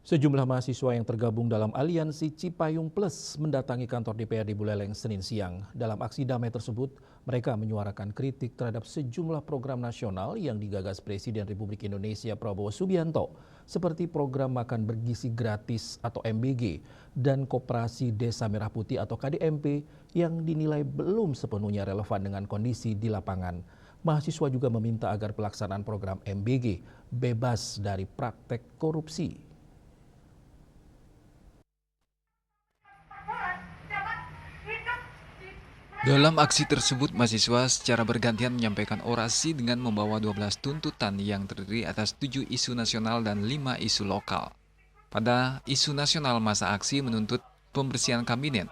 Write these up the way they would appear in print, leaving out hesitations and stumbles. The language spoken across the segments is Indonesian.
Sejumlah mahasiswa yang tergabung dalam aliansi Cipayung Plus mendatangi kantor DPRD Buleleng Senin siang. Dalam aksi damai tersebut, mereka menyuarakan kritik terhadap sejumlah program nasional yang digagas Presiden Republik Indonesia Prabowo Subianto, seperti program makan bergizi gratis atau MBG dan Koperasi Desa Merah Putih atau KDMP yang dinilai belum sepenuhnya relevan dengan kondisi di lapangan. Mahasiswa juga meminta agar pelaksanaan program MBG bebas dari praktek korupsi. Dalam aksi tersebut, mahasiswa secara bergantian menyampaikan orasi dengan membawa 12 tuntutan yang terdiri atas 7 isu nasional dan 5 isu lokal. Pada isu nasional, masa aksi menuntut pembersihan kabinet,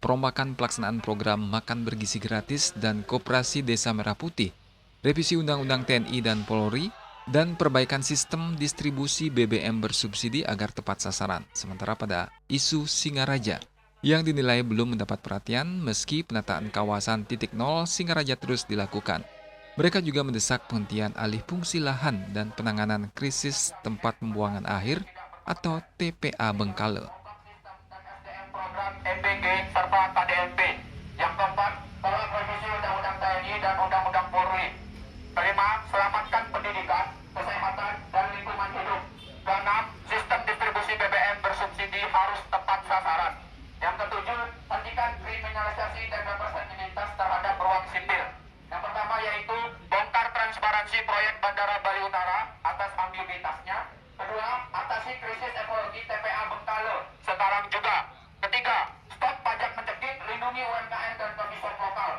perombakan pelaksanaan program makan bergizi gratis dan Koperasi Desa Merah Putih, revisi Undang-Undang TNI dan Polri, dan perbaikan sistem distribusi BBM bersubsidi agar tepat sasaran. Sementara pada isu Singaraja, yang dinilai belum mendapat perhatian meski penataan kawasan titik nol Singaraja terus dilakukan. Mereka juga mendesak penghentian alih fungsi lahan dan penanganan krisis tempat pembuangan akhir atau TPA Bengkale. Program MBG serta KDMP. Yang keempat, tolak revisi Undang-Undang TNI dan Undang-Undang Polri. Kelima, selamatkan pendidikan, kesehatan, dan lingkungan hidup. Keenam, sistem distribusi BBM bersubsidi harus tepat sasaran. Yang ketujuh, hentikan kriminalisasi dan representativitas terhadap ruang sipil. Yang pertama yaitu bongkar transparansi proyek Bandara Bali Utara atas ambiguitasnya. Kedua, atasi krisis ekologi TPA Bengkale sekarang juga. Ketiga, stop pajak mencekik, lindungi UMKM dan pebisnis lokal.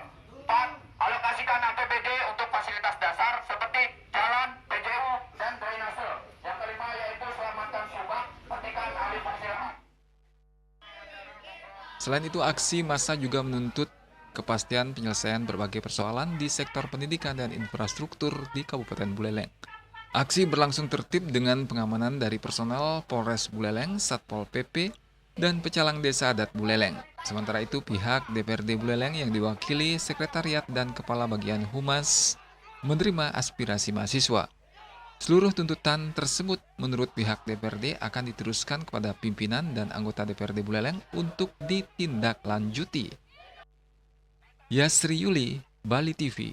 4. Alokasikan APBD untuk fasilitas dasar seperti jalan, PJU, dan drainase. Yang kelima yaitu selamatkan subak, hentikan alih fungsi lahan. Selain itu, aksi massa juga menuntut kepastian penyelesaian berbagai persoalan di sektor pendidikan dan infrastruktur di Kabupaten Buleleng. Aksi berlangsung tertib dengan pengamanan dari personel Polres Buleleng, Satpol PP, dan pecalang desa adat Buleleng. Sementara itu, pihak DPRD Buleleng yang diwakili Sekretariat dan Kepala Bagian Humas menerima aspirasi mahasiswa. Seluruh tuntutan tersebut menurut pihak DPRD akan diteruskan kepada pimpinan dan anggota DPRD Buleleng untuk ditindaklanjuti. Yasri Yuli, Bali TV.